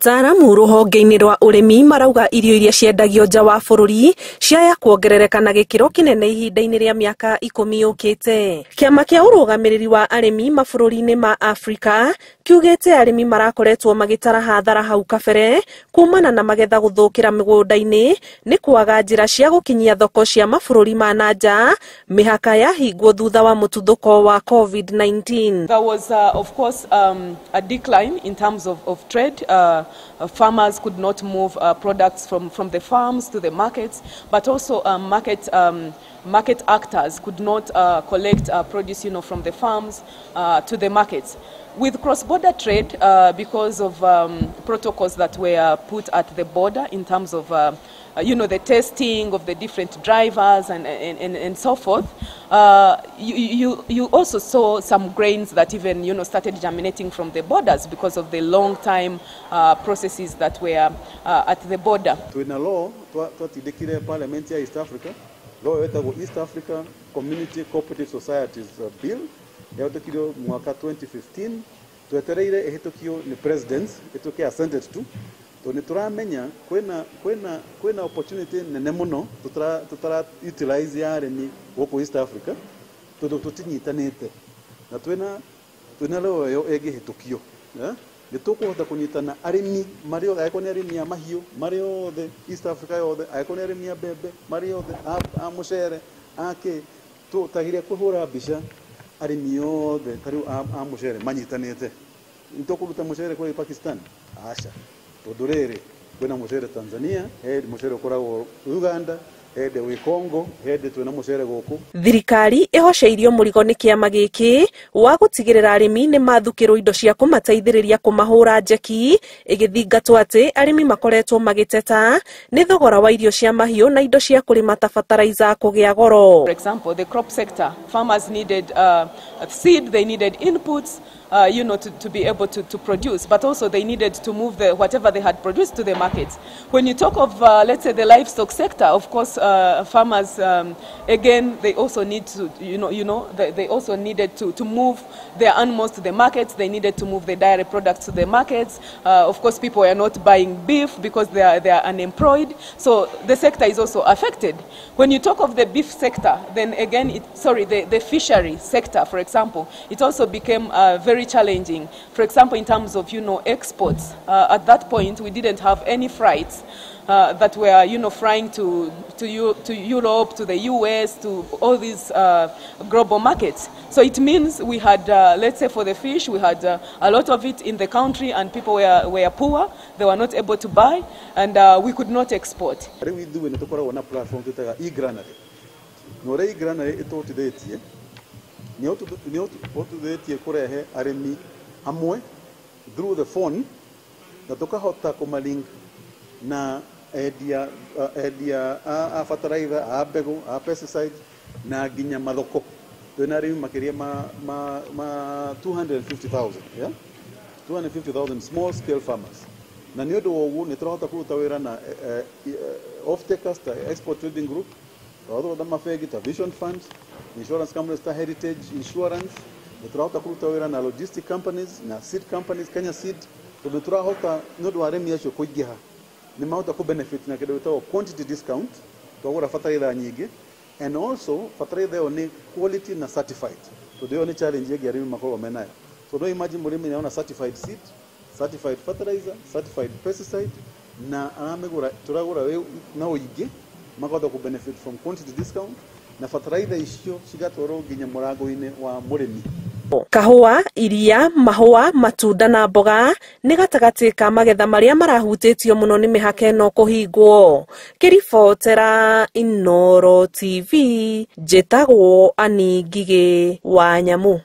Ataramu ruhonge-ini rwa urimi marauga irio iria ciendagio nja wa bururi ciaya kuongerereka na gikiro kinene ihinda-ini ria miaka 10 yukite. Kiama kia urugamiriri wa arimi mabururi-ini ma Afrika kiugite arimi marakoretwo magitara hathara hau kabere kumana na magetha guthukira migunda-ini ni kwaga njira cia gukinyia thoko cia mabururi ma nanja mihaka yahingwo thutha wa mututhuko wa COVID-19. There was of course a decline in terms of trade. Farmers could not move products from the farms to the markets, but also market actors could not collect produce, from the farms to the markets. With cross-border trade, because of protocols that were put at the border in terms of the testing of the different drivers and so forth, you also saw some grains that even started germinating from the borders because of the long time processes that were at the border. Twina law twatindikire parliament ya East Africa, law yetagwo East Africa Community Cooperative Societies Bill yatukirwo mwaka 2015, twetereire ehitukio ni presidents ituke assented to to ni turamenya kwena opportunity nene muno tutara utilize ya arimi goko East Africa todo tutinyitanite na twina leo yo egihitukio nitukuhota kunyitana arimi mario ayiko ni arimi ya mahiu mario the East Africa yothe ayiko ni arimi ya bebe mario the a mucere ake tutagire kuhura bisha arimi yothe tariu a mucere manyitanite nitukuruta mucere kwa Pakistan asha tudurere kwena mucere Tanzania mucere ukoragwo Uganda we Congo twina mucere guku. Thirikari ihoceirio murigo ni kiama giki wa gutigirira arimi ni mathukirwo indo cia kumateithiriria kumahura njeki igithingatwo ati arimi makoretwo magiteta ni thogora wa irio cia mahiu na indo cia kurima ta fertilizer kugia goro. For example, the crop sector, farmers needed seed, they needed inputs, to be able to produce, but also they needed to move whatever they had produced to the markets. When you talk of, let's say, the livestock sector, of course, farmers, again, they also need to, they also needed to move their animals to the markets. They needed to move the dairy products to the markets. Of course, people are not buying beef because they are unemployed. So the sector is also affected. When you talk of the beef sector, then again, the fishery sector, for example, it also became very challenging. For example, in terms of exports, at that point we didn't have any freights that were flying to Europe, to the US, to all these global markets. So it means we had, let's say for the fish, we had a lot of it in the country, and people were poor. They were not able to buy, and we could not export. We do when we platform to e-granary. No e-granary it all today. Niotuthetie kurehe arimi hamwe through the phone na tukahota kumalink na edia a fertilizer a mbegu a pesticide na ginya mathoko twina arimi makiria ma 250,000 250,000 small scale farmers na ni undu woguo ni turahota kuruta wira na off takers ta export trading group although the mafegi ta vision funds, insurance companies ta heritage insurance, the turahota wira na logistic companies na seed companies Kenya Seed, to the turahota nodu aremi yacho kuigiha ni mahota ku benefit na kidogo ta quantity discount to gura fertilizer nyingi, and also fertilizer ni quality na certified. So the only challenge yegi aremi makoro menayo. So do imagine mulimi naona certified seed, certified fertilizer, certified pesticide na amegura turagura we na oigi magoda ku benefit from quantity discount na fertilizer icio cigatwaro nginya murango-ini wa murimi. Kahua, iria, mahua, matunda na mboga ni gatagati ka magetha maria marahutitio muno ni mihaka ino kuhingwo. Kiribotera Inooro TV, njitagwo Ani Ngigĩ wa Nyamu.